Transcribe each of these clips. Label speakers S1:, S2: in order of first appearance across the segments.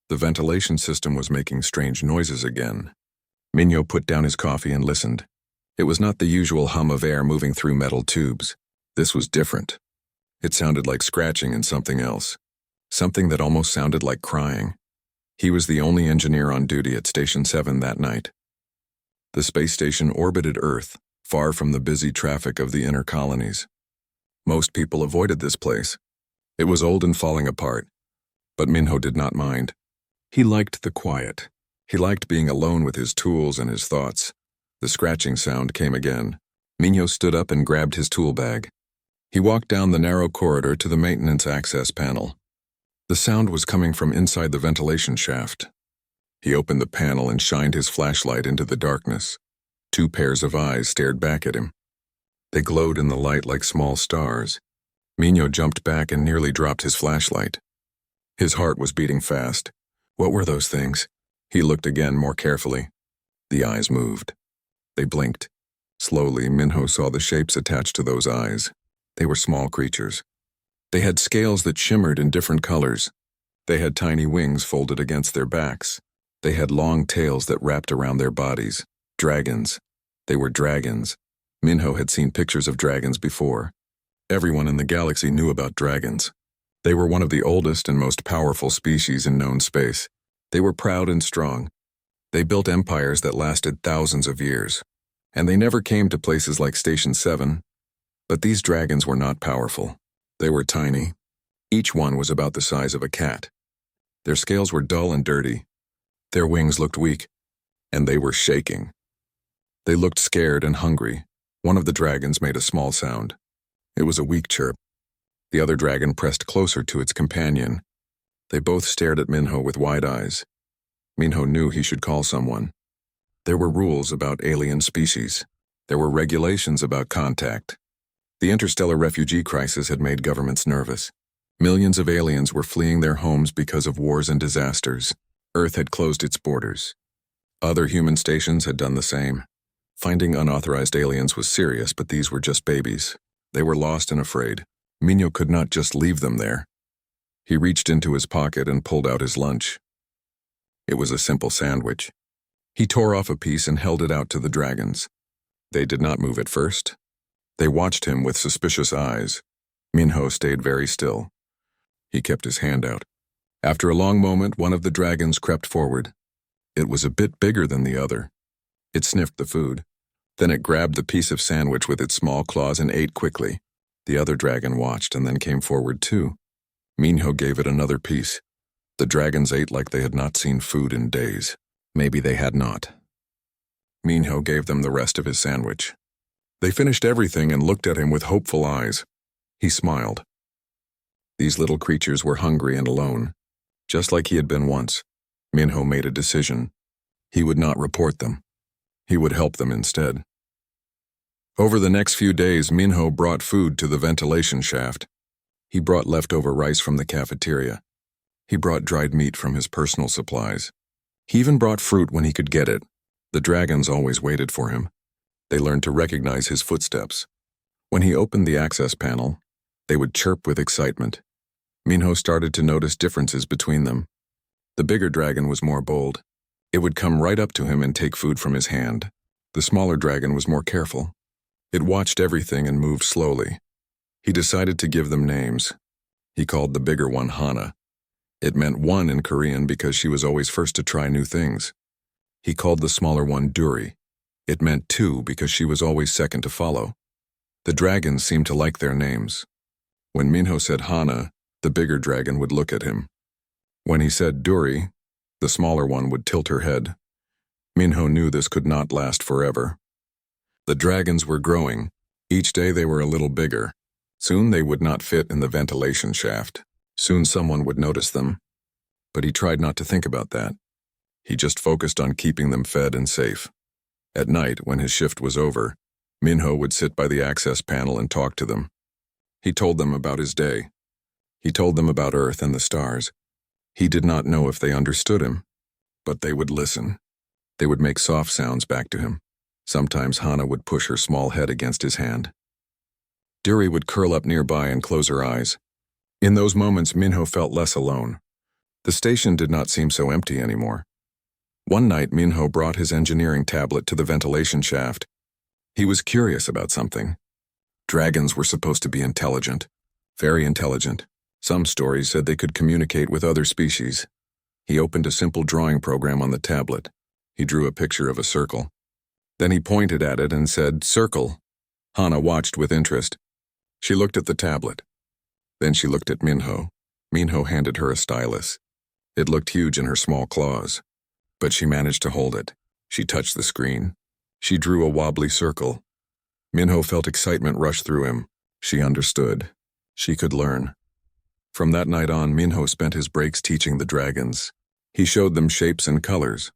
S1: The ventilation system was making strange noises again. Minho put down his coffee and listened. It was not the usual hum of air moving through metal tubes. This was different. It sounded like scratching and something else. Something that almost sounded like crying. He was the only engineer on duty at Station 7 that night. The space station orbited Earth, far from the busy traffic of the inner colonies. Most people avoided this place. It was old and falling apart, but Minho did not mind. He liked the quiet. He liked being alone with his tools and his thoughts. The scratching sound came again. Minho stood up and grabbed his tool bag. He walked down the narrow corridor to the maintenance access panel. The sound was coming from inside the ventilation shaft. He opened the panel and shined his flashlight into the darkness. 2 pairs of eyes stared back at him. They glowed in the light like small stars. Minho jumped back and nearly dropped his flashlight. His heart was beating fast. What were those things? He looked again more carefully. The eyes moved. They blinked. Slowly, Minho saw the shapes attached to those eyes. They were small creatures. They had scales that shimmered in different colors. They had tiny wings folded against their backs. They had long tails that wrapped around their bodies. Dragons. They were dragons. Minho had seen pictures of dragons before. Everyone in the galaxy knew about dragons. They were one of the oldest and most powerful species in known space. They were proud and strong. They built empires that lasted thousands of years. And they never came to places like Station 7. But these dragons were not powerful. They were tiny. Each one was about the size of a cat. Their scales were dull and dirty. Their wings looked weak, and they were shaking. They looked scared and hungry. One of the dragons made a small sound. It was a weak chirp. The other dragon pressed closer to its companion. They both stared at Minho with wide eyes. Minho knew he should call someone. There were rules about alien species. There were regulations about contact. The interstellar refugee crisis had made governments nervous. Millions of aliens were fleeing their homes because of wars and disasters. Earth had closed its borders. Other human stations had done the same. Finding unauthorized aliens was serious, but these were just babies. They were lost and afraid. Minho could not just leave them there. He reached into his pocket and pulled out his lunch. It was a simple sandwich. He tore off a piece and held it out to the dragons. They did not move at first. They watched him with suspicious eyes. Minho stayed very still. He kept his hand out. After a long moment, one of the dragons crept forward. It was a bit bigger than the other. It sniffed the food. Then it grabbed the piece of sandwich with its small claws and ate quickly. The other dragon watched and then came forward too. Minho gave it another piece. The dragons ate like they had not seen food in days. Maybe they had not. Minho gave them the rest of his sandwich. They finished everything and looked at him with hopeful eyes. He smiled. These little creatures were hungry and alone, just like he had been once. Minho made a decision. He would not report them. He would help them instead. Over the next few days, Minho brought food to the ventilation shaft. He brought leftover rice from the cafeteria. He brought dried meat from his personal supplies. He even brought fruit when he could get it. The dragons always waited for him. They learned to recognize his footsteps. When he opened the access panel, they would chirp with excitement. Minho started to notice differences between them. The bigger dragon was more bold. It would come right up to him and take food from his hand. The smaller dragon was more careful. It watched everything and moved slowly. He decided to give them names. He called the bigger one Hana. It meant one in Korean because she was always first to try new things. He called the smaller one Duri. It meant two because she was always second to follow. The dragons seemed to like their names. When Minho said Hana, the bigger dragon would look at him. When he said Duri, the smaller one would tilt her head. Minho knew this could not last forever. The dragons were growing. Each day they were a little bigger. Soon they would not fit in the ventilation shaft. Soon someone would notice them. But he tried not to think about that. He just focused on keeping them fed and safe. At night, when his shift was over, Minho would sit by the access panel and talk to them. He told them about his day. He told them about Earth and the stars. He did not know if they understood him, but they would listen. They would make soft sounds back to him. Sometimes Hana would push her small head against his hand. Duri would curl up nearby and close her eyes. In those moments, Minho felt less alone. The station did not seem so empty anymore. One night, Minho brought his engineering tablet to the ventilation shaft. He was curious about something. Dragons were supposed to be intelligent, very intelligent. Some stories said they could communicate with other species. He opened a simple drawing program on the tablet. He drew a picture of a circle. Then he pointed at it and said, "Circle." Hana watched with interest. She looked at the tablet. Then she looked at Minho. Minho handed her a stylus. It looked huge in her small claws, but she managed to hold it. She touched the screen. She drew a wobbly circle. Minho felt excitement rush through him. She understood. She could learn. From that night on, Minho spent his breaks teaching the dragons. He showed them shapes and colors.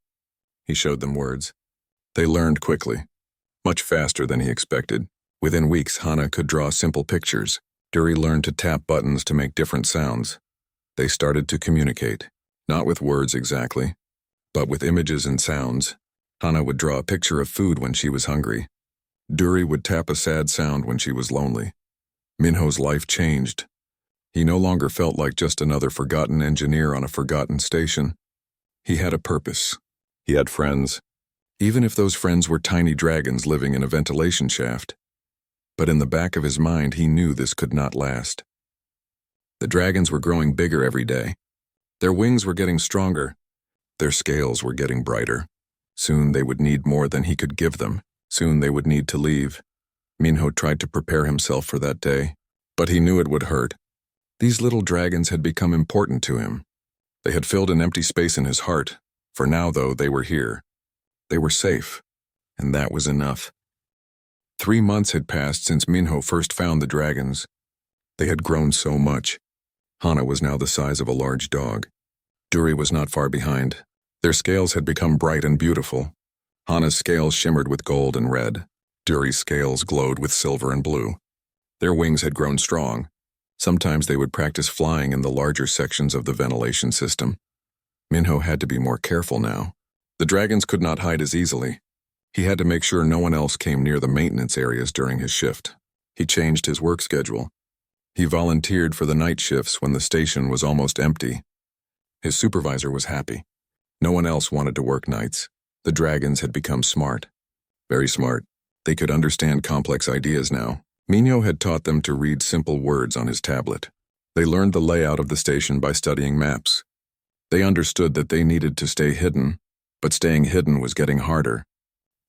S1: He showed them words. They learned quickly, much faster than he expected. Within weeks, Hana could draw simple pictures. Duri learned to tap buttons to make different sounds. They started to communicate, not with words exactly, but with images and sounds. Hana would draw a picture of food when she was hungry. Duri would tap a sad sound when she was lonely. Minho's life changed. He no longer felt like just another forgotten engineer on a forgotten station. He had a purpose. He had friends, even if those friends were tiny dragons living in a ventilation shaft. But in the back of his mind, he knew this could not last. The dragons were growing bigger every day. Their wings were getting stronger. Their scales were getting brighter. Soon they would need more than he could give them. Soon they would need to leave. Minho tried to prepare himself for that day, but he knew it would hurt. These little dragons had become important to him. They had filled an empty space in his heart. For now, though, they were here. They were safe, and that was enough. 3 months had passed since Minho first found the dragons. They had grown so much. Hana was now the size of a large dog. Duri was not far behind. Their scales had become bright and beautiful. Hana's scales shimmered with gold and red. Duri's scales glowed with silver and blue. Their wings had grown strong. Sometimes they would practice flying in the larger sections of the ventilation system. Minho had to be more careful now. The dragons could not hide as easily. He had to make sure no one else came near the maintenance areas during his shift. He changed his work schedule. He volunteered for the night shifts when the station was almost empty. His supervisor was happy. No one else wanted to work nights. The dragons had become smart. Very smart. They could understand complex ideas now. Minho had taught them to read simple words on his tablet. They learned the layout of the station by studying maps. They understood that they needed to stay hidden, but staying hidden was getting harder.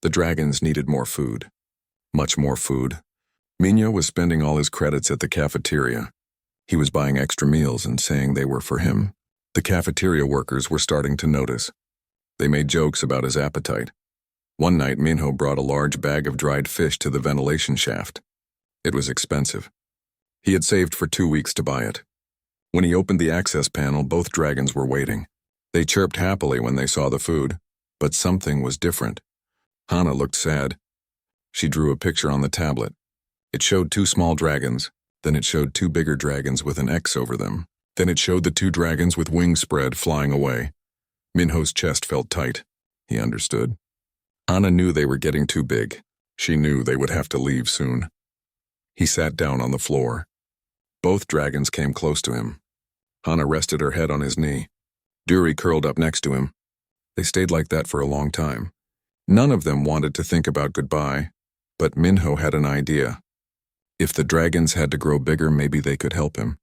S1: The dragons needed more food. Much more food. Minho was spending all his credits at the cafeteria. He was buying extra meals and saying they were for him. The cafeteria workers were starting to notice. They made jokes about his appetite. One night, Minho brought a large bag of dried fish to the ventilation shaft. It was expensive. He had saved for 2 weeks to buy it. When he opened the access panel, both dragons were waiting. They chirped happily when they saw the food, but something was different. Hana looked sad. She drew a picture on the tablet. It showed 2 small dragons, then it showed 2 bigger dragons with an X over them. Then it showed the 2 dragons with wings spread flying away. Minho's chest felt tight. He understood. Hana knew they were getting too big. She knew they would have to leave soon. He sat down on the floor. Both dragons came close to him. Hana rested her head on his knee. Duri curled up next to him. They stayed like that for a long time. None of them wanted to think about goodbye, but Minho had an idea. If the dragons had to grow bigger, maybe they could help him.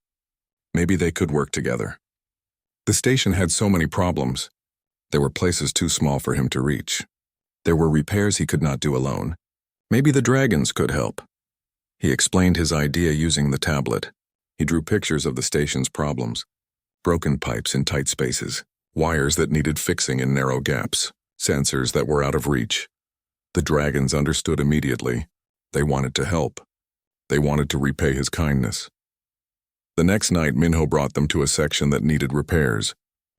S1: Maybe they could work together. The station had so many problems. There were places too small for him to reach. There were repairs he could not do alone. Maybe the dragons could help. He explained his idea using the tablet. He drew pictures of the station's problems. Broken pipes in tight spaces, wires that needed fixing in narrow gaps, sensors that were out of reach. The dragons understood immediately. They wanted to help. They wanted to repay his kindness. The next night, Minho brought them to a section that needed repairs.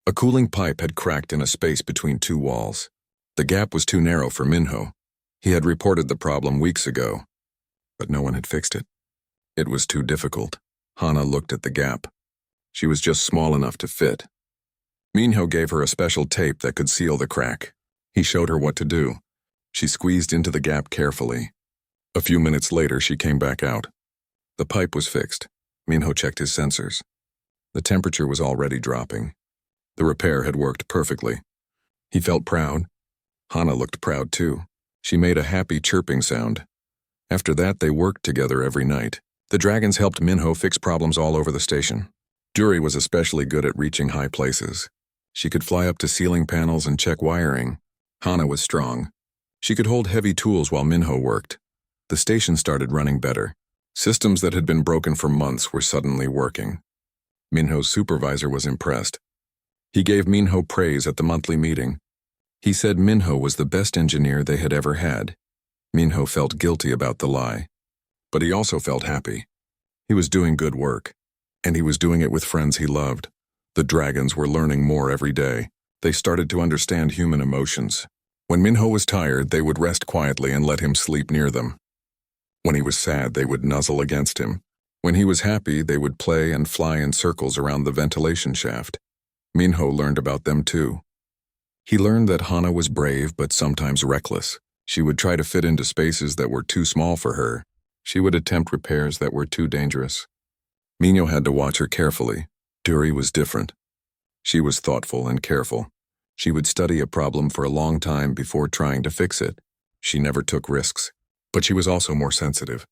S1: A cooling pipe had cracked in a space between 2 walls. The gap was too narrow for Minho. He had reported the problem weeks ago, but no one had fixed it. It was too difficult. Hana looked at the gap. She was just small enough to fit. Minho gave her a special tape that could seal the crack. He showed her what to do. She squeezed into the gap carefully. A few minutes later, she came back out. The pipe was fixed. Minho checked his sensors. The temperature was already dropping. The repair had worked perfectly. He felt proud. Hana looked proud too. She made a happy chirping sound. After that, they worked together every night. The dragons helped Minho fix problems all over the station. Duri was especially good at reaching high places. She could fly up to ceiling panels and check wiring. Hana was strong. She could hold heavy tools while Minho worked. The station started running better. Systems that had been broken for months were suddenly working. Minho's supervisor was impressed. He gave Minho praise at the monthly meeting. He said Minho was the best engineer they had ever had. Minho felt guilty about the lie. But he also felt happy. He was doing good work. And he was doing it with friends he loved. The dragons were learning more every day. They started to understand human emotions. When Minho was tired, they would rest quietly and let him sleep near them. When he was sad, they would nuzzle against him. When he was happy, they would play and fly in circles around the ventilation shaft. Minho learned about them too. He learned that Hana was brave but sometimes reckless. She would try to fit into spaces that were too small for her. She would attempt repairs that were too dangerous. Minho had to watch her carefully. Duri was different. She was thoughtful and careful. She would study a problem for a long time before trying to fix it. She never took risks. But she was also more sensitive.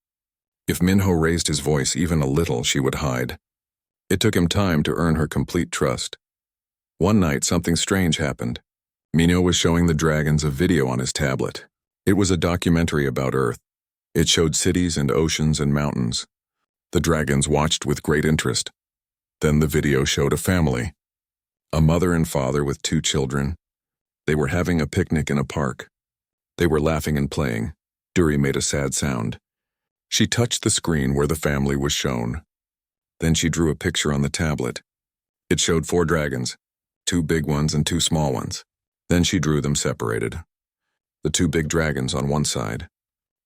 S1: If Minho raised his voice even a little, she would hide. It took him time to earn her complete trust. One night, something strange happened. Minho was showing the dragons a video on his tablet. It was a documentary about Earth. It showed cities and oceans and mountains. The dragons watched with great interest. Then the video showed a family. A mother and father with 2 children. They were having a picnic in a park. They were laughing and playing. Duri made a sad sound. She touched the screen where the family was shown. Then she drew a picture on the tablet. It showed 4 dragons, 2 big ones and 2 small ones. Then she drew them separated. The 2 big dragons on one side,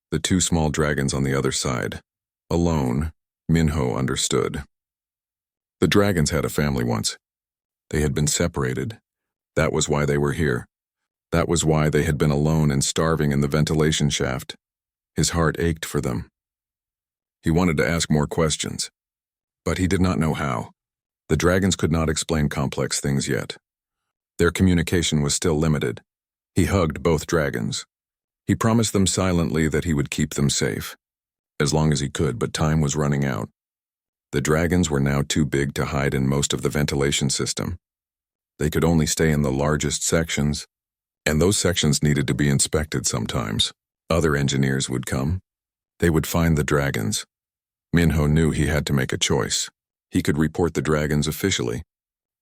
S1: the 2 small dragons on the other side. Alone, Minho understood. The dragons had a family once. They had been separated. That was why they were here. That was why they had been alone and starving in the ventilation shaft. His heart ached for them. He wanted to ask more questions, but he did not know how. The dragons could not explain complex things yet. Their communication was still limited. He hugged both dragons. He promised them silently that he would keep them safe, as long as he could, but time was running out. The dragons were now too big to hide in most of the ventilation system. They could only stay in the largest sections, and those sections needed to be inspected sometimes. Other engineers would come. They would find the dragons. Minho knew he had to make a choice. He could report the dragons officially.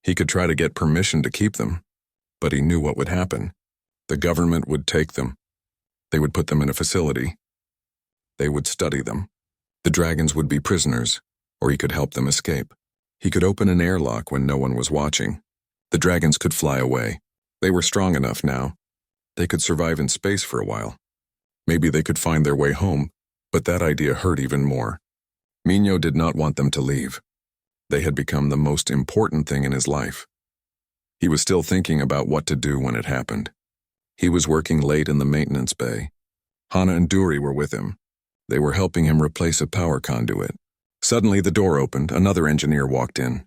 S1: He could try to get permission to keep them, but he knew what would happen. The government would take them. They would put them in a facility. They would study them. The dragons would be prisoners, or he could help them escape. He could open an airlock when no one was watching. The dragons could fly away. They were strong enough now. They could survive in space for a while. Maybe they could find their way home, but that idea hurt even more. Minho did not want them to leave. They had become the most important thing in his life. He was still thinking about what to do when it happened. He was working late in the maintenance bay. Hana and Duri were with him. They were helping him replace a power conduit. Suddenly the door opened. Another engineer walked in.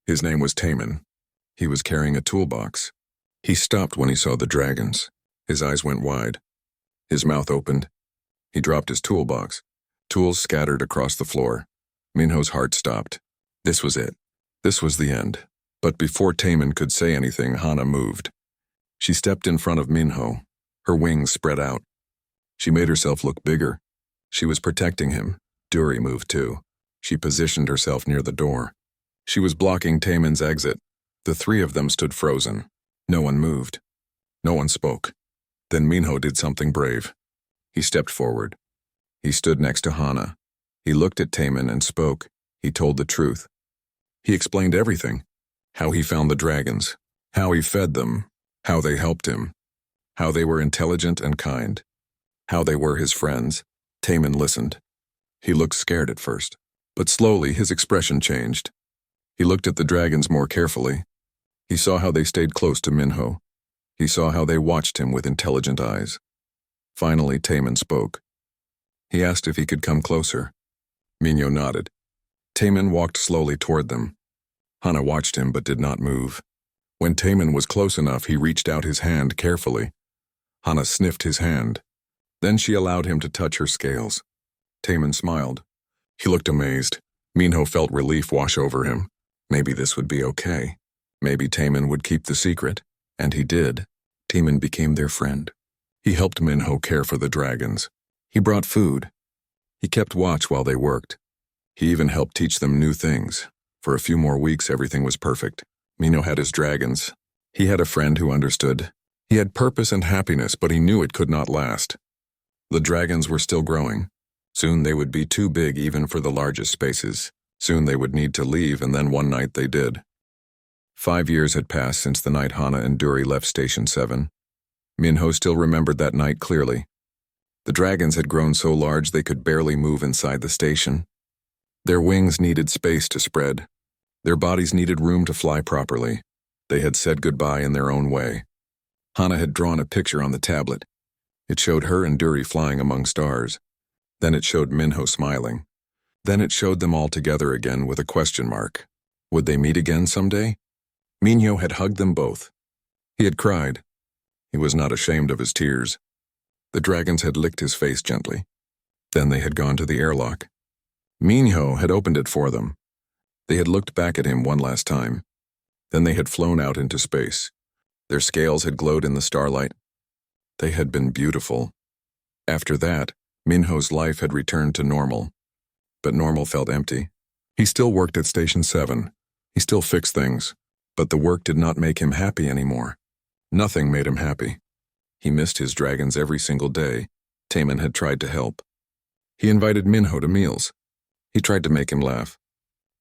S1: His name was Taman. He was carrying a toolbox. He stopped when he saw the dragons. His eyes went wide. His mouth opened. He dropped his toolbox. Tools scattered across the floor. Minho's heart stopped. This was it. This was the end. But before Taman could say anything, Hana moved. She stepped in front of Minho. Her wings spread out. She made herself look bigger. She was protecting him. Duri moved too. She positioned herself near the door. She was blocking Taman's exit. The 3 of them stood frozen. No one moved. No one spoke. Then Minho did something brave. He stepped forward. He stood next to Hana. He looked at Taman and spoke. He told the truth. He explained everything. How he found the dragons. How he fed them. How they helped him. How they were intelligent and kind. How they were his friends. Taman listened. He looked scared at first, but slowly his expression changed. He looked at the dragons more carefully. He saw how they stayed close to Minho. He saw how they watched him with intelligent eyes. Finally, Taman spoke. He asked if he could come closer. Minho nodded. Taman walked slowly toward them. Hana watched him but did not move. When Taman was close enough, he reached out his hand carefully. Hana sniffed his hand. Then she allowed him to touch her scales. Taman smiled. He looked amazed. Minho felt relief wash over him. Maybe this would be okay. Maybe Taman would keep the secret. And he did. Taman became their friend. He helped Minho care for the dragons. He brought food. He kept watch while they worked. He even helped teach them new things. For a few more weeks, everything was perfect. Minho had his dragons. He had a friend who understood. He had purpose and happiness, but he knew it could not last. The dragons were still growing. Soon they would be too big even for the largest spaces. Soon they would need to leave, and then one night they did. 5 years had passed since the night Hana and Duri left Station 7. Minho still remembered that night clearly. The dragons had grown so large they could barely move inside the station. Their wings needed space to spread. Their bodies needed room to fly properly. They had said goodbye in their own way. Hana had drawn a picture on the tablet. It showed her and Duri flying among stars. Then it showed Minho smiling. Then it showed them all together again with a question mark. Would they meet again someday? Minho had hugged them both. He had cried. He was not ashamed of his tears. The dragons had licked his face gently. Then they had gone to the airlock. Minho had opened it for them. They had looked back at him one last time. Then they had flown out into space. Their scales had glowed in the starlight. They had been beautiful. After that, Minho's life had returned to normal. But normal felt empty. He still worked at Station 7. He still fixed things. But the work did not make him happy anymore. Nothing made him happy. He missed his dragons every single day. Taman had tried to help. He invited Minho to meals. He tried to make him laugh.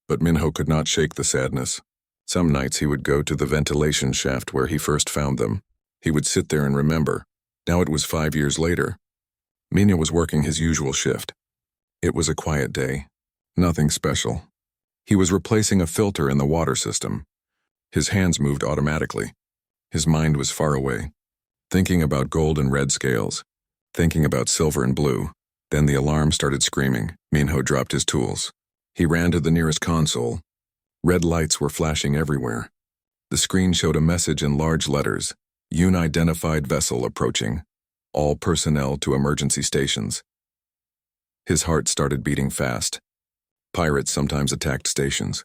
S1: But Minho could not shake the sadness. Some nights he would go to the ventilation shaft where he first found them. He would sit there and remember. Now it was 5 years later. Minho was working his usual shift. It was a quiet day. Nothing special. He was replacing a filter in the water system. His hands moved automatically. His mind was far away, thinking about gold and red scales, thinking about silver and blue. Then the alarm started screaming. Minho dropped his tools. He ran to the nearest console. Red lights were flashing everywhere. The screen showed a message in large letters. Unidentified vessel approaching. All personnel to emergency stations. His heart started beating fast. Pirates sometimes attacked stations.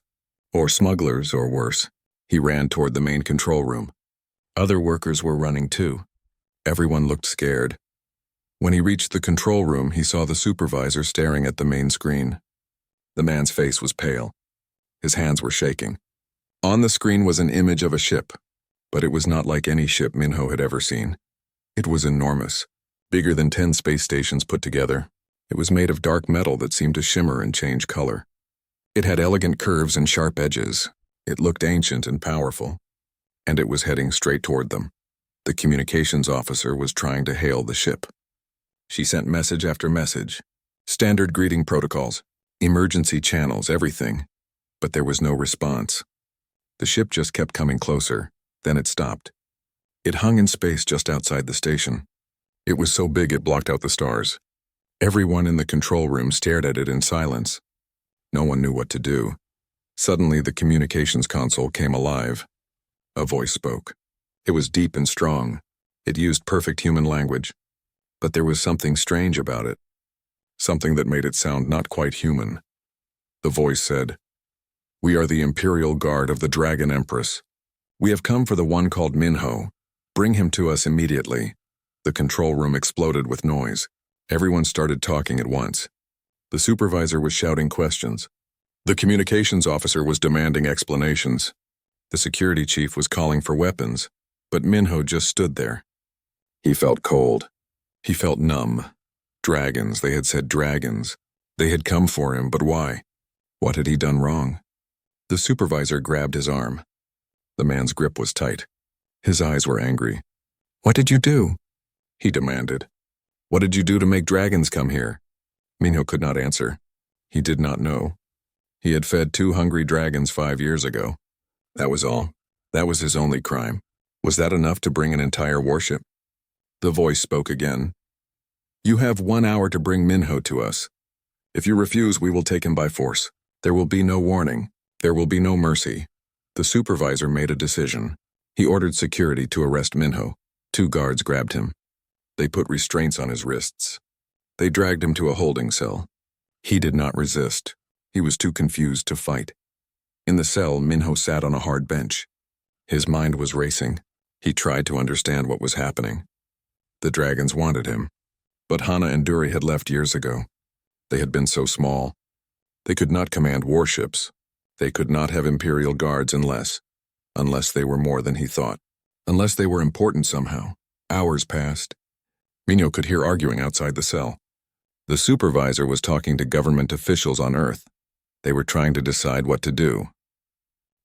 S1: Or smugglers, or worse. He ran toward the main control room. Other workers were running too. Everyone looked scared. When he reached the control room, he saw the supervisor staring at the main screen. The man's face was pale. His hands were shaking. On the screen was an image of a ship, but it was not like any ship Minho had ever seen. It was enormous, bigger than 10 space stations put together. It was made of dark metal that seemed to shimmer and change color. It had elegant curves and sharp edges. It looked ancient and powerful. And it was heading straight toward them. The communications officer was trying to hail the ship. She sent message after message. Standard greeting protocols, emergency channels, everything. But there was no response. The ship just kept coming closer. Then it stopped. It hung in space just outside the station. It was so big it blocked out the stars. Everyone in the control room stared at it in silence. No one knew what to do. Suddenly, the communications console came alive. A voice spoke. It was deep and strong. It used perfect human language. But there was something strange about it. Something that made it sound not quite human. The voice said, "We are the Imperial Guard of the Dragon Empress. We have come for the one called Minho. Bring him to us immediately." The control room exploded with noise. Everyone started talking at once. The supervisor was shouting questions. The communications officer was demanding explanations. The security chief was calling for weapons, but Minho just stood there. He felt cold. He felt numb. Dragons, they had said dragons. They had come for him, but why? What had he done wrong? The supervisor grabbed his arm. The man's grip was tight. His eyes were angry. "What did you do?" he demanded. "What did you do to make dragons come here?" Minho could not answer. He did not know. He had fed 2 hungry dragons 5 years ago. That was all. That was his only crime. Was that enough to bring an entire warship? The voice spoke again. "You have 1 hour to bring Minho to us. If you refuse, we will take him by force. There will be no warning. There will be no mercy." The supervisor made a decision. He ordered security to arrest Minho. 2 guards grabbed him. They put restraints on his wrists. They dragged him to a holding cell. He did not resist. He was too confused to fight. In the cell, Minho sat on a hard bench. His mind was racing. He tried to understand what was happening. The dragons wanted him. But Hana and Duri had left years ago. They had been so small. They could not command warships. They could not have Imperial guards unless they were more than he thought. Unless they were important somehow. Hours passed. Minho could hear arguing outside the cell. The supervisor was talking to government officials on Earth. They were trying to decide what to do.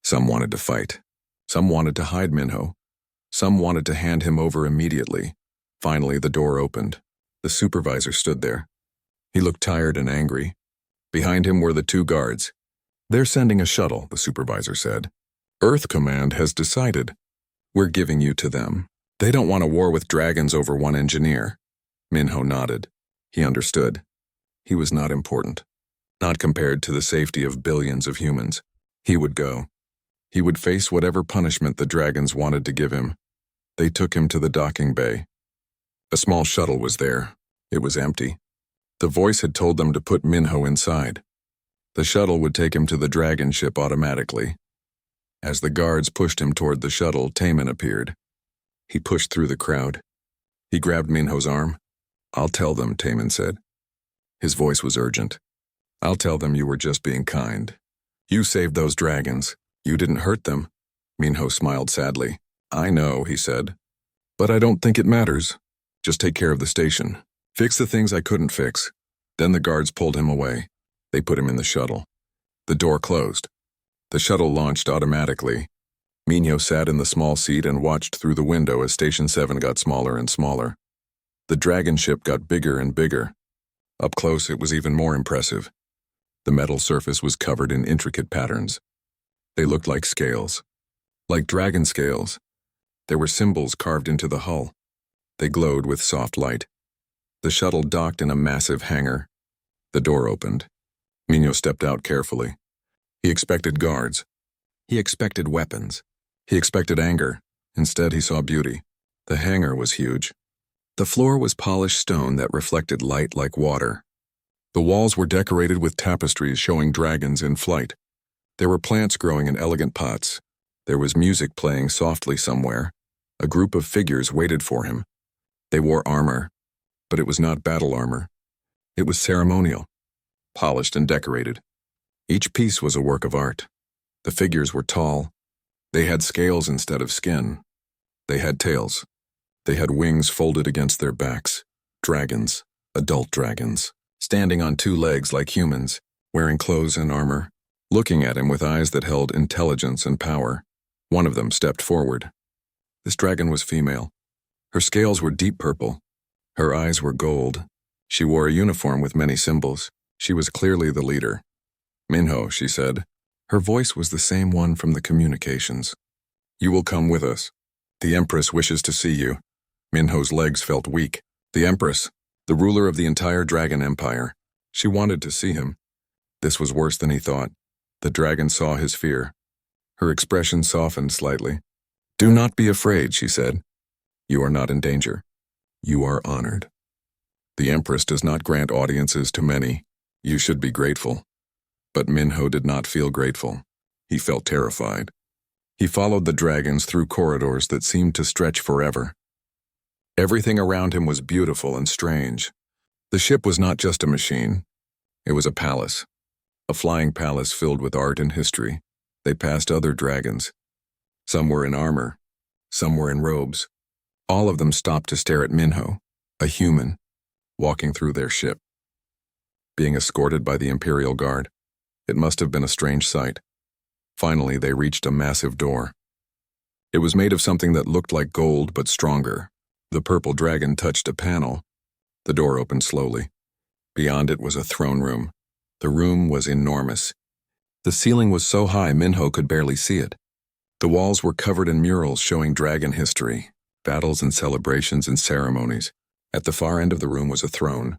S1: Some wanted to fight. Some wanted to hide Minho. Some wanted to hand him over immediately. Finally, the door opened. The supervisor stood there. He looked tired and angry. Behind him were the 2 guards. "They're sending a shuttle," the supervisor said. "Earth Command has decided. We're giving you to them. They don't want a war with dragons over 1 engineer." Minho nodded. He understood. He was not important. Not compared to the safety of billions of humans. He would go. He would face whatever punishment the dragons wanted to give him. They took him to the docking bay. A small shuttle was there. It was empty. The voice had told them to put Minho inside. The shuttle would take him to the dragon ship automatically. As the guards pushed him toward the shuttle, Taman appeared. He pushed through the crowd. He grabbed Minho's arm. "I'll tell them," Taman said. His voice was urgent. "I'll tell them you were just being kind. You saved those dragons. You didn't hurt them." Minho smiled sadly. "I know," he said. "But I don't think it matters. Just take care of the station. Fix the things I couldn't fix." Then the guards pulled him away. They put him in the shuttle. The door closed. The shuttle launched automatically. Minho sat in the small seat and watched through the window as Station 7 got smaller and smaller. The dragon ship got bigger and bigger. Up close, it was even more impressive. The metal surface was covered in intricate patterns. They looked like scales. Like dragon scales. There were symbols carved into the hull. They glowed with soft light. The shuttle docked in a massive hangar. The door opened. Minho stepped out carefully. He expected guards. He expected weapons. He expected anger. Instead, he saw beauty. The hangar was huge. The floor was polished stone that reflected light like water. The walls were decorated with tapestries showing dragons in flight. There were plants growing in elegant pots. There was music playing softly somewhere. A group of figures waited for him. They wore armor, but it was not battle armor. It was ceremonial, polished and decorated. Each piece was a work of art. The figures were tall. They had scales instead of skin. They had tails. They had wings folded against their backs. Dragons, adult dragons, standing on 2 legs like humans, wearing clothes and armor, looking at him with eyes that held intelligence and power. One of them stepped forward. This dragon was female. Her scales were deep purple. Her eyes were gold. She wore a uniform with many symbols. She was clearly the leader. "Minho," she said. Her voice was the same one from the communications. "You will come with us. The Empress wishes to see you." Minho's legs felt weak. The Empress, the ruler of the entire Dragon Empire. She wanted to see him. This was worse than he thought. The dragon saw his fear. Her expression softened slightly. "Do not be afraid," she said. "You are not in danger. You are honored. The Empress does not grant audiences to many. You should be grateful." But Minho did not feel grateful. He felt terrified. He followed the dragons through corridors that seemed to stretch forever. Everything around him was beautiful and strange. The ship was not just a machine. It was a palace. A flying palace filled with art and history. They passed other dragons. Some were in armor. Some were in robes. All of them stopped to stare at Minho, a human, walking through their ship. Being escorted by the Imperial Guard, it must have been a strange sight. Finally, they reached a massive door. It was made of something that looked like gold but stronger. The purple dragon touched a panel. The door opened slowly. Beyond it was a throne room. The room was enormous. The ceiling was so high Minho could barely see it. The walls were covered in murals showing dragon history, battles and celebrations and ceremonies. At the far end of the room was a throne.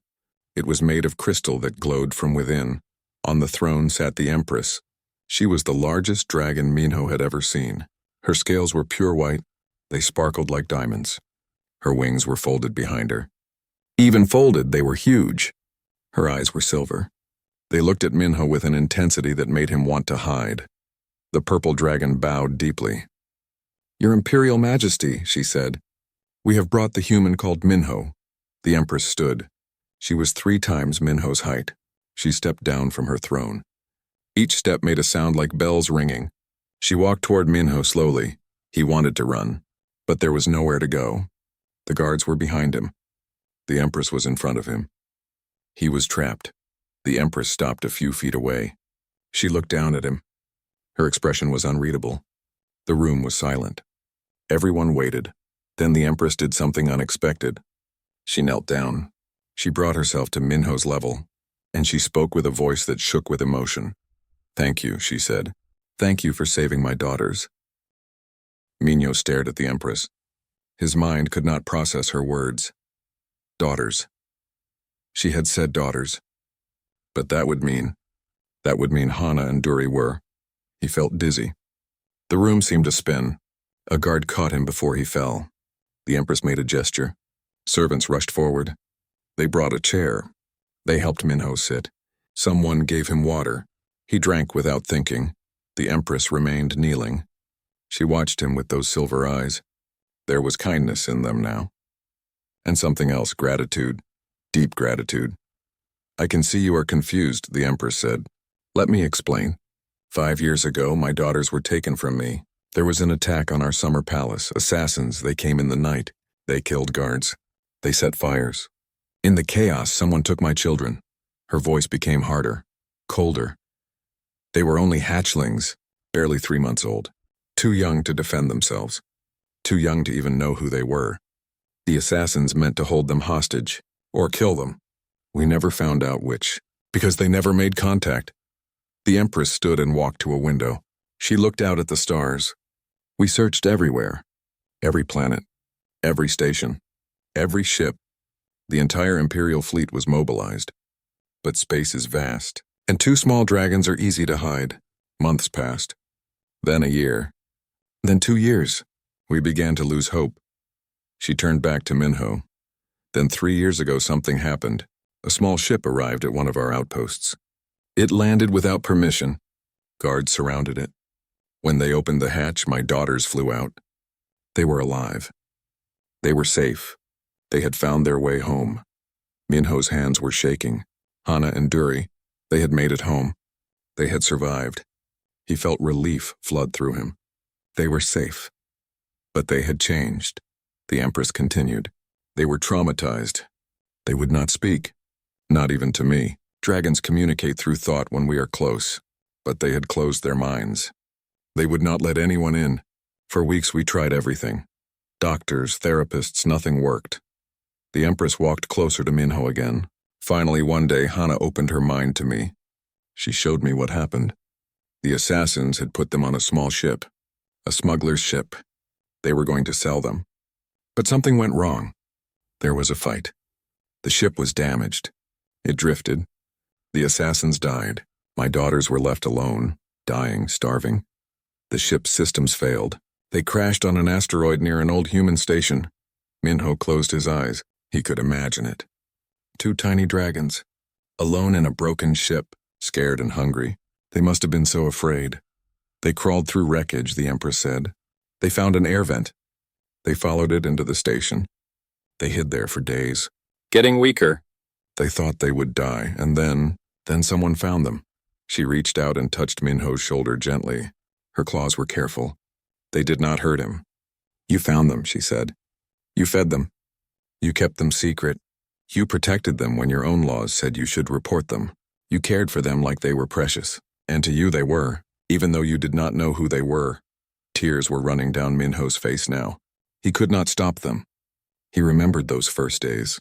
S1: It was made of crystal that glowed from within. On the throne sat the Empress. She was the largest dragon Minho had ever seen. Her scales were pure white. They sparkled like diamonds. Her wings were folded behind her. Even folded, they were huge. Her eyes were silver. They looked at Minho with an intensity that made him want to hide. The purple dragon bowed deeply. "Your Imperial Majesty," she said, "we have brought the human called Minho." The Empress stood. She was 3 times Minho's height. She stepped down from her throne. Each step made a sound like bells ringing. She walked toward Minho slowly. He wanted to run, but there was nowhere to go. The guards were behind him. The Empress was in front of him. He was trapped. The Empress stopped a few feet away. She looked down at him. Her expression was unreadable. The room was silent. Everyone waited. Then the Empress did something unexpected. She knelt down. She brought herself to Minho's level, and she spoke with a voice that shook with emotion. "Thank you," she said. "Thank you for saving my daughters." Minho stared at the Empress. His mind could not process her words. Daughters. She had said daughters. But that would mean Hana and Duri were. He felt dizzy. The room seemed to spin. A guard caught him before he fell. The Empress made a gesture. Servants rushed forward. They brought a chair. They helped Minho sit. Someone gave him water. He drank without thinking. The Empress remained kneeling. She watched him with those silver eyes. There was kindness in them now. And something else, gratitude. Deep gratitude. "I can see you are confused," the Empress said. "Let me explain. 5 years ago, my daughters were taken from me. There was an attack on our summer palace. Assassins, they came in the night. They killed guards. They set fires. In the chaos, someone took my children." Her voice became harder, colder. "They were only hatchlings, barely 3 months old. Too young to defend themselves. Too young to even know who they were. The assassins meant to hold them hostage, or kill them. We never found out which, because they never made contact." The Empress stood and walked to a window. She looked out at the stars. "We searched everywhere. Every planet. Every station. Every ship. The entire Imperial fleet was mobilized. But space is vast, and 2 small dragons are easy to hide. Months passed. Then a year. Then 2 years. We began to lose hope." She turned back to Minho. "Then 3 years ago something happened. A small ship arrived at one of our outposts. It landed without permission. Guards surrounded it. When they opened the hatch, my daughters flew out. They were alive. They were safe. They had found their way home." Minho's hands were shaking. Hana and Duri, they had made it home. They had survived. He felt relief flood through him. They were safe. But they had changed. The Empress continued. "They were traumatized. They would not speak. Not even to me. Dragons communicate through thought when we are close. But they had closed their minds. They would not let anyone in. For weeks we tried everything. Doctors, therapists, nothing worked." The Empress walked closer to Minho again. Finally, one day, Hana opened her mind to me. She showed me what happened. The assassins had put them on a small ship. A smuggler's ship. They were going to sell them. But something went wrong. There was a fight. The ship was damaged. It drifted. The assassins died. My daughters were left alone, dying, starving. The ship's systems failed. They crashed on an asteroid near an old human station. Minho closed his eyes. He could imagine it. 2 tiny dragons, alone in a broken ship, scared and hungry. They must have been so afraid. They crawled through wreckage, the Empress said. They found an air vent. They followed it into the station. They hid there for days. Getting weaker. They thought they would die, and then someone found them. She reached out and touched Minho's shoulder gently. Her claws were careful. They did not hurt him. "You found them," she said. "You fed them. You kept them secret. You protected them when your own laws said you should report them. You cared for them like they were precious. And to you they were, even though you did not know who they were." Tears were running down Minho's face now. He could not stop them. He remembered those first days.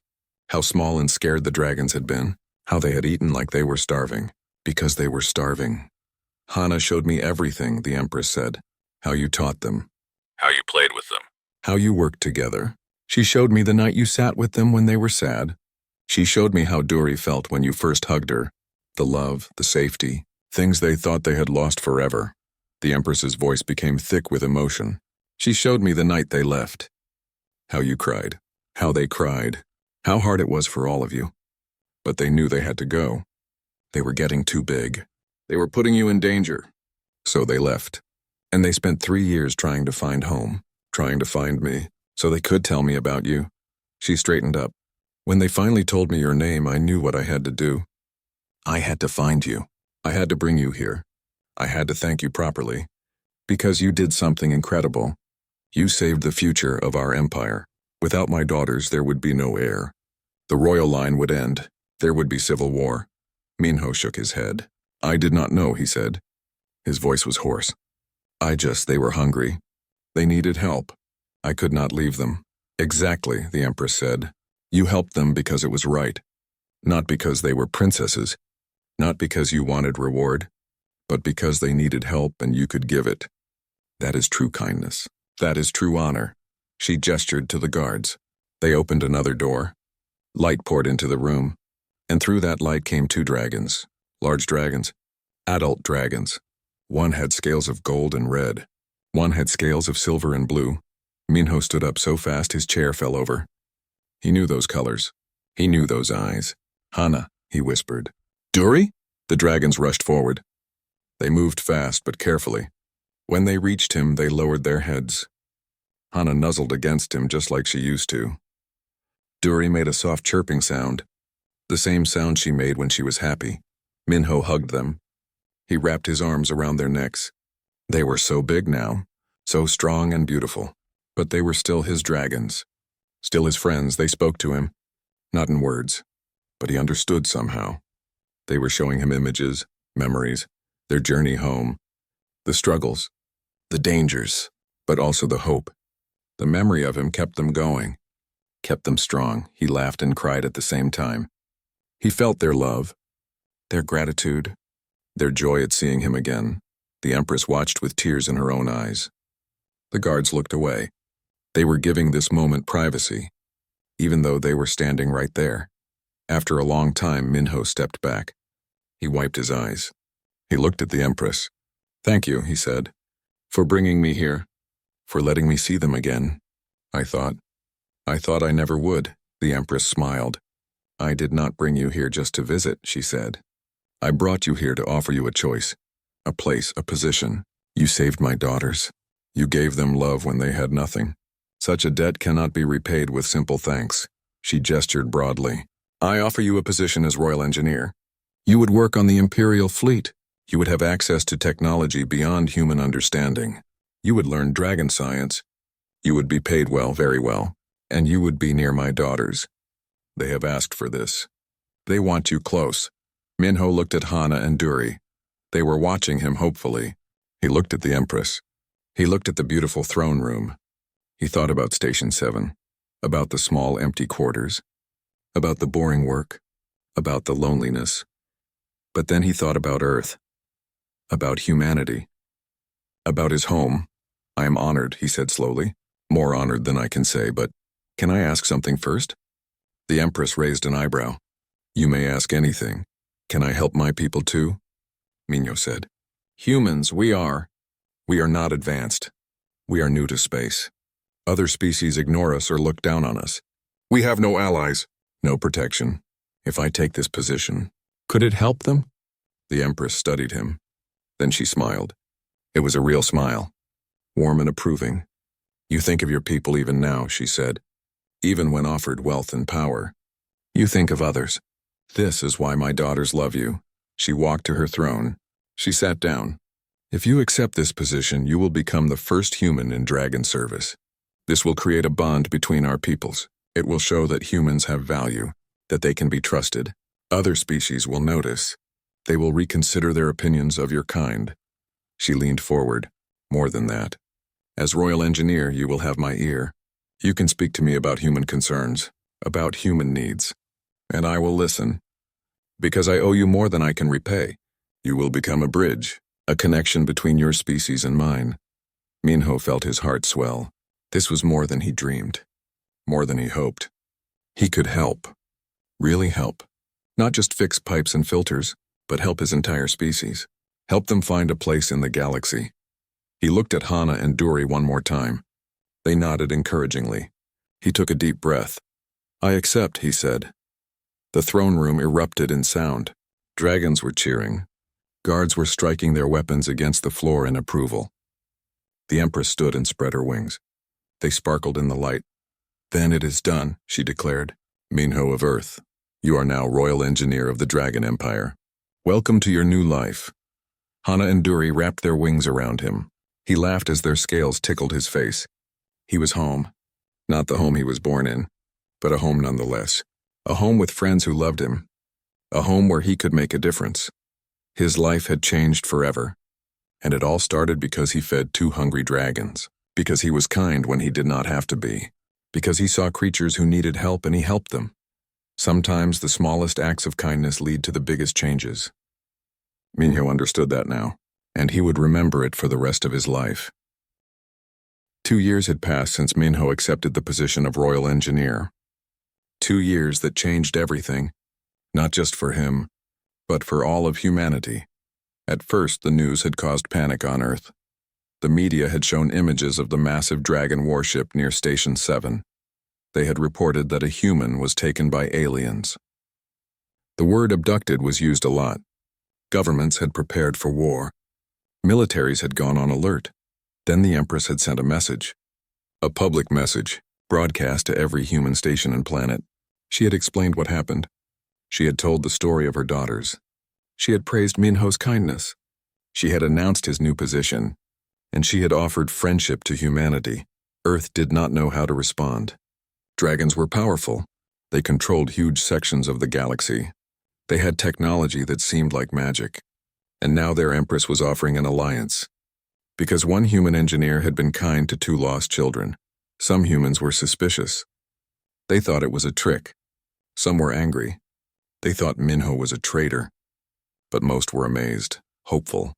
S1: How small and scared the dragons had been. How they had eaten like they were starving. Because they were starving. "Hana showed me everything," the Empress said. "How you taught them. How you played with them. How you worked together. She showed me the night you sat with them when they were sad. She showed me how Duri felt when you first hugged her. The love, the safety, things they thought they had lost forever. The Empress's voice became thick with emotion. She showed me the night they left. How you cried. How they cried. How hard it was for all of you. But they knew they had to go. They were getting too big. They were putting you in danger. So they left. And they spent 3 years trying to find home, trying to find me, so they could tell me about you. She straightened up. When they finally told me your name, I knew what I had to do. I had to find you. I had to bring you here. I had to thank you properly. Because you did something incredible. You saved the future of our empire. Without my daughters, there would be no heir. The royal line would end. There would be civil war. Minho shook his head. I did not know, he said. His voice was hoarse. They were hungry. They needed help. I could not leave them. Exactly, the Empress said. You helped them because it was right. Not because they were princesses. Not because you wanted reward. But because they needed help and you could give it. That is true kindness. That is true honor. She gestured to the guards. They opened another door. Light poured into the room. And through that light came 2 dragons. Large dragons. Adult dragons. One had scales of gold and red. One had scales of silver and blue. Minho stood up so fast his chair fell over. He knew those colors. He knew those eyes. Hana, he whispered. Duri? The dragons rushed forward. They moved fast but carefully. When they reached him, they lowered their heads. Hana nuzzled against him just like she used to. Duri made a soft chirping sound, the same sound she made when she was happy. Minho hugged them. He wrapped his arms around their necks. They were so big now, so strong and beautiful, but they were still his dragons. Still his friends. They spoke to him, not in words, but he understood somehow. They were showing him images, memories, their journey home, the struggles, the dangers, but also the hope. The memory of him kept them going, kept them strong. He laughed and cried at the same time. He felt their love, their gratitude, their joy at seeing him again. The Empress watched with tears in her own eyes. The guards looked away. They were giving this moment privacy, even though they were standing right there. After a long time, Minho stepped back. He wiped his eyes. He looked at the Empress. Thank you, he said, for bringing me here, for letting me see them again. I thought I never would, the Empress smiled. I did not bring you here just to visit, she said. I brought you here to offer you a choice, a place, a position. You saved my daughters. You gave them love when they had nothing. Such a debt cannot be repaid with simple thanks. She gestured broadly. I offer you a position as Royal Engineer. You would work on the Imperial fleet. You would have access to technology beyond human understanding. You would learn dragon science. You would be paid well, very well. And you would be near my daughters. They have asked for this. They want you close. Minho looked at Hana and Duri. They were watching him hopefully. He looked at the Empress. He looked at the beautiful throne room. He thought about Station 7, about the small empty quarters, about the boring work, about the loneliness. But then he thought about Earth, about humanity, about his home. I am honored, he said slowly. More honored than I can say, but can I ask something first? The Empress raised an eyebrow. You may ask anything. Can I help my people too? Minho said. Humans, we are not advanced. We are new to space. Other species ignore us or look down on us. We have no allies, no protection. If I take this position, could it help them? The Empress studied him. Then she smiled. It was a real smile, warm and approving. You think of your people even now, she said, even when offered wealth and power. You think of others. This is why my daughters love you. She walked to her throne. She sat down. If you accept this position, you will become the first human in dragon service. This will create a bond between our peoples. It will show that humans have value, that they can be trusted. Other species will notice. They will reconsider their opinions of your kind. She leaned forward. More than that. As Royal Engineer, you will have my ear. You can speak to me about human concerns, about human needs, and I will listen. Because I owe you more than I can repay. You will become a bridge, a connection between your species and mine. Minho felt his heart swell. This was more than he dreamed, more than he hoped. He could help, really help. Not just fix pipes and filters, but help his entire species. Help them find a place in the galaxy. He looked at Hana and Duri one more time. They nodded encouragingly. He took a deep breath. "I accept," he said. The throne room erupted in sound. Dragons were cheering. Guards were striking their weapons against the floor in approval. The Empress stood and spread her wings. They sparkled in the light. "Then it is done," she declared. "Minho of Earth, you are now Royal Engineer of the Dragon Empire. Welcome to your new life." Hana and Duri wrapped their wings around him. He laughed as their scales tickled his face. He was home. Not the home he was born in, but a home nonetheless. A home with friends who loved him. A home where he could make a difference. His life had changed forever. And it all started because he fed 2 hungry dragons. Because he was kind when he did not have to be. Because he saw creatures who needed help and he helped them. Sometimes the smallest acts of kindness lead to the biggest changes. Minho understood that now, and he would remember it for the rest of his life. 2 years had passed since Minho accepted the position of Royal Engineer. 2 years that changed everything, not just for him, but for all of humanity. At first, the news had caused panic on Earth. The media had shown images of the massive dragon warship near Station 7. They had reported that a human was taken by aliens. The word abducted was used a lot. Governments had prepared for war. Militaries had gone on alert. Then the Empress had sent a message. A public message, broadcast to every human station and planet. She had explained what happened. She had told the story of her daughters. She had praised Minho's kindness. She had announced his new position. And she had offered friendship to humanity. Earth did not know how to respond. Dragons were powerful. They controlled huge sections of the galaxy. They had technology that seemed like magic. And now their Empress was offering an alliance. Because one human engineer had been kind to 2 lost children, some humans were suspicious. They thought it was a trick. Some were angry. They thought Minho was a traitor. But most were amazed, hopeful.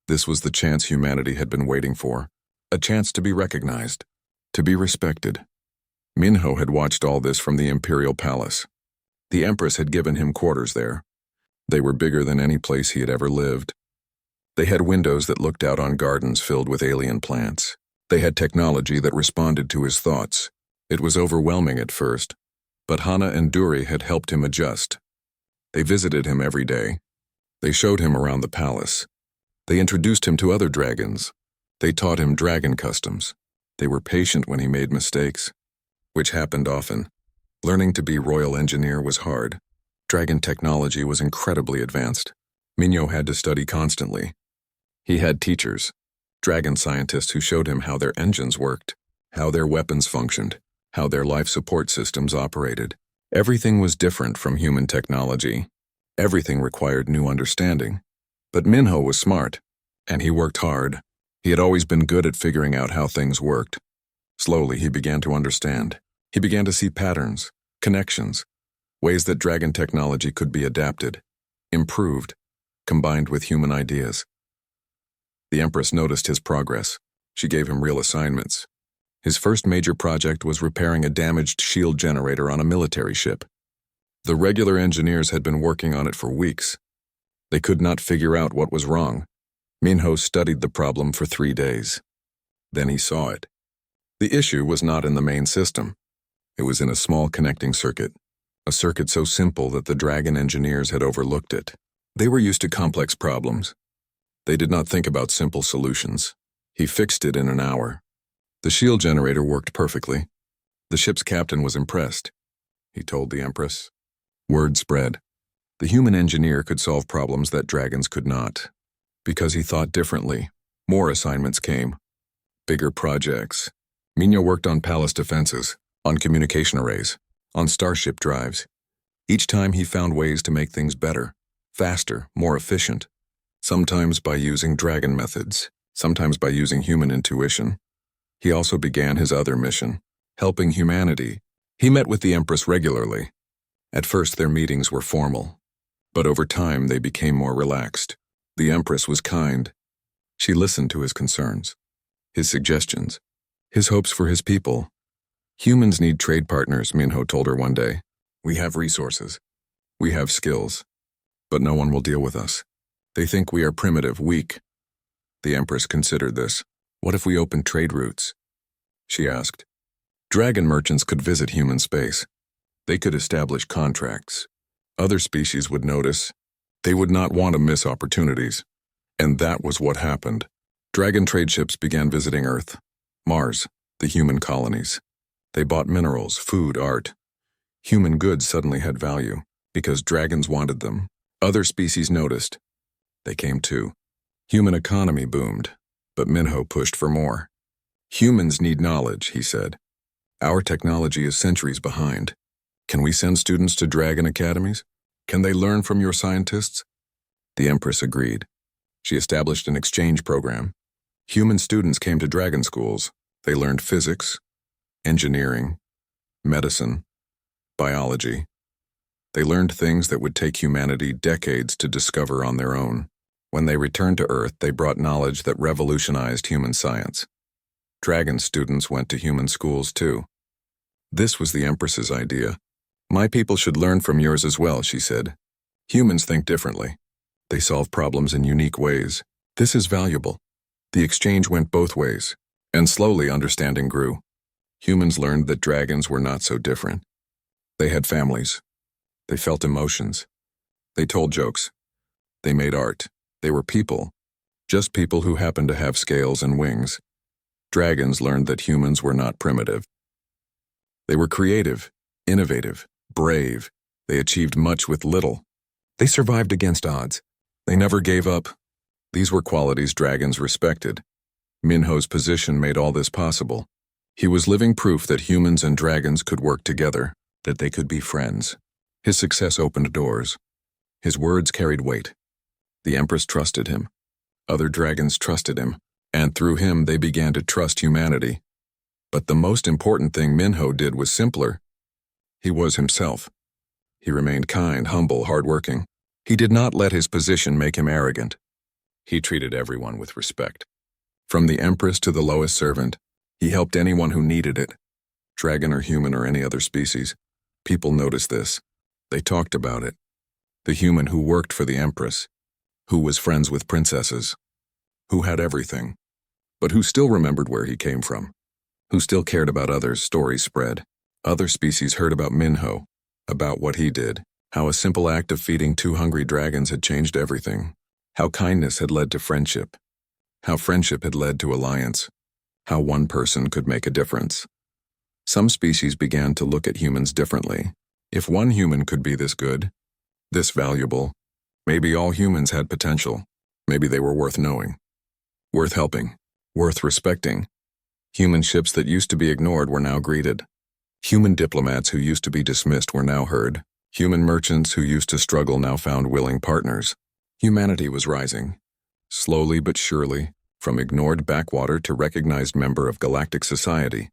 S1: This was the chance humanity had been waiting for. A chance to be recognized, to be respected. Minho had watched all this from the Imperial Palace. The Empress had given him quarters there. They were bigger than any place he had ever lived. They had windows that looked out on gardens filled with alien plants. They had technology that responded to his thoughts. It was overwhelming at first, but Hana and Duri had helped him adjust. They visited him every day. They showed him around the palace. They introduced him to other dragons. They taught him dragon customs. They were patient when he made mistakes, which happened often. Learning to be Royal Engineer was hard. Dragon technology was incredibly advanced. Minho had to study constantly. He had teachers, dragon scientists who showed him how their engines worked, how their weapons functioned, how their life support systems operated. Everything was different from human technology. Everything required new understanding. But Minho was smart, and he worked hard. He had always been good at figuring out how things worked. Slowly, he began to understand. He began to see patterns, connections, ways that dragon technology could be adapted, improved, combined with human ideas. The Empress noticed his progress. She gave him real assignments. His first major project was repairing a damaged shield generator on a military ship. The regular engineers had been working on it for weeks. They could not figure out what was wrong. Minho studied the problem for 3 days. Then he saw it. The issue was not in the main system. It was in a small connecting circuit, a circuit so simple that the dragon engineers had overlooked it. They were used to complex problems. They did not think about simple solutions. He fixed it in an hour. The shield generator worked perfectly. The ship's captain was impressed. He told the Empress. Word spread. The human engineer could solve problems that dragons could not. Because he thought differently, more assignments came. Bigger projects. Minho worked on palace defenses, on communication arrays, on starship drives. Each time he found ways to make things better, faster, more efficient. Sometimes by using dragon methods, sometimes by using human intuition. He also began his other mission, helping humanity. He met with the Empress regularly. At first their meetings were formal, but over time they became more relaxed. The Empress was kind. She listened to his concerns, his suggestions, his hopes for his people. Humans need trade partners, Minho told her one day. We have resources. We have skills. But no one will deal with us. They think we are primitive, weak. The Empress considered this. What if we opened trade routes? She asked. Dragon merchants could visit human space. They could establish contracts. Other species would notice. They would not want to miss opportunities. And that was what happened. Dragon trade ships began visiting Earth, Mars, the human colonies. They bought minerals, food, art. Human goods suddenly had value because dragons wanted them. Other species noticed. They came too. Human economy boomed, but Minho pushed for more. Humans need knowledge, he said. Our technology is centuries behind. Can we send students to dragon academies? Can they learn from your scientists? The Empress agreed. She established an exchange program. Human students came to dragon schools. They learned physics, engineering, medicine, biology. They learned things that would take humanity decades to discover on their own. When they returned to Earth, they brought knowledge that revolutionized human science. Dragon students went to human schools too. This was the Empress's idea. My people should learn from yours as well, she said. Humans think differently. They solve problems in unique ways. This is valuable. The exchange went both ways, and slowly understanding grew. Humans learned that dragons were not so different. They had families. They felt emotions. They told jokes. They made art. They were people, just people who happened to have scales and wings. Dragons learned that humans were not primitive. They were creative, innovative, brave. They achieved much with little. They survived against odds. They never gave up. These were qualities dragons respected. Minho's position made all this possible. He was living proof that humans and dragons could work together, that they could be friends. His success opened doors. His words carried weight. The Empress trusted him. Other dragons trusted him, and through him they began to trust humanity. But the most important thing Minho did was simpler. He was himself. He remained kind, humble, hardworking. He did not let his position make him arrogant. He treated everyone with respect. From the Empress to the lowest servant, he helped anyone who needed it. Dragon or human or any other species. People noticed this. They talked about it. The human who worked for the Empress, who was friends with princesses, who had everything, but who still remembered where he came from, who still cared about others, stories spread. Other species heard about Minho, about what he did, how a simple act of feeding 2 hungry dragons had changed everything, how kindness had led to friendship, how friendship had led to alliance, how one person could make a difference. Some species began to look at humans differently. If one human could be this good, this valuable, maybe all humans had potential. Maybe they were worth knowing, worth helping, worth respecting. Human ships that used to be ignored were now greeted. Human diplomats who used to be dismissed were now heard. Human merchants who used to struggle now found willing partners. Humanity was rising, slowly but surely, from ignored backwater to recognized member of galactic society.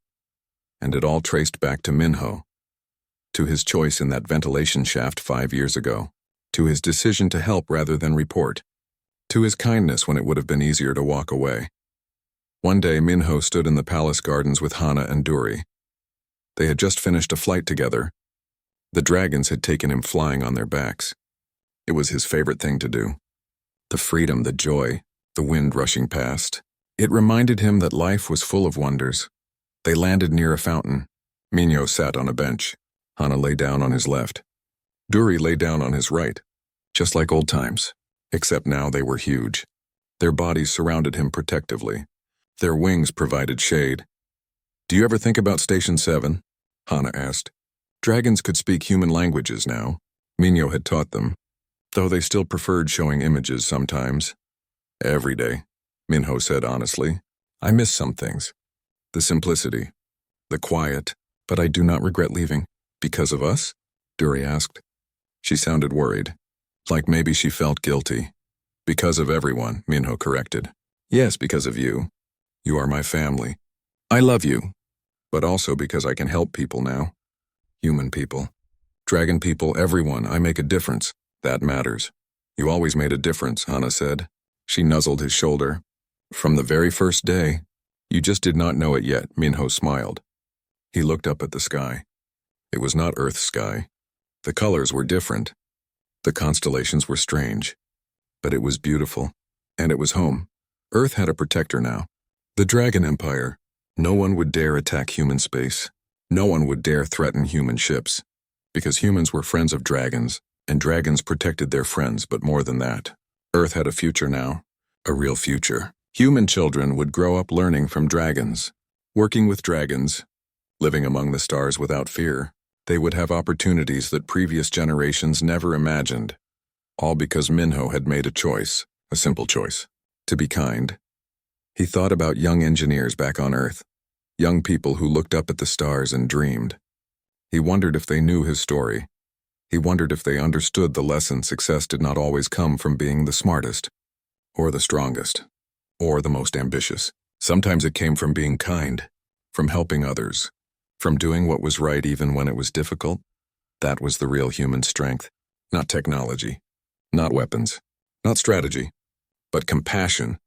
S1: And it all traced back to Minho, to his choice in that ventilation shaft 5 years ago, to his decision to help rather than report, to his kindness when it would have been easier to walk away. One day, Minho stood in the palace gardens with Hana and Duri. They had just finished a flight together. The dragons had taken him flying on their backs. It was his favorite thing to do. The freedom, the joy, the wind rushing past. It reminded him that life was full of wonders. They landed near a fountain. Minho sat on a bench. Hana lay down on his left. Duri lay down on his right, just like old times, except now they were huge. Their bodies surrounded him protectively. Their wings provided shade. "Do you ever think about Station 7? Hana asked. Dragons could speak human languages now. Minho had taught them, though they still preferred showing images sometimes. Every day, Minho said honestly. I miss some things. The simplicity, the quiet, but I do not regret leaving. Because of us? Duri asked. She sounded worried, like maybe she felt guilty. Because of everyone, Minho corrected. Yes, because of you. You are my family. I love you, but also because I can help people now. Human people, dragon people, everyone, I make a difference. That matters. You always made a difference, Hana said. She nuzzled his shoulder. From the very first day. You just did not know it yet, Minho smiled. He looked up at the sky. It was not Earth's sky. The colors were different. The constellations were strange. But it was beautiful. And it was home. Earth had a protector now. The Dragon Empire. No one would dare attack human space. No one would dare threaten human ships. Because humans were friends of dragons, and dragons protected their friends, but more than that. Earth had a future now. A real future. Human children would grow up learning from dragons, working with dragons, living among the stars without fear. They would have opportunities that previous generations never imagined. All because Minho had made a choice, a simple choice, to be kind. He thought about young engineers back on Earth, young people who looked up at the stars and dreamed. He wondered if they knew his story. He wondered if they understood the lesson success did not always come from being the smartest, or the strongest, or the most ambitious. Sometimes it came from being kind, from helping others, from doing what was right even when it was difficult. That was the real human strength. Not technology, not weapons, not strategy, but compassion.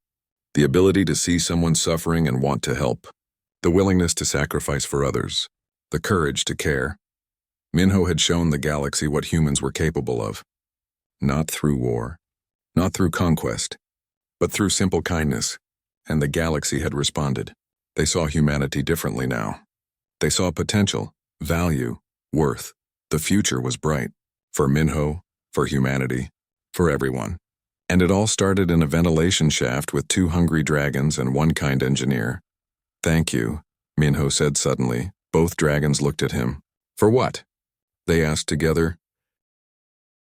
S1: The ability to see someone suffering and want to help. The willingness to sacrifice for others. The courage to care. Minho had shown the galaxy what humans were capable of. Not through war, not through conquest, but through simple kindness. And the galaxy had responded. They saw humanity differently now. They saw potential, value, worth. The future was bright. For Minho, for humanity, for everyone. And it all started in a ventilation shaft with 2 hungry dragons and 1 kind engineer. "Thank you," Minho said suddenly. Both dragons looked at him. "For what?" they asked together.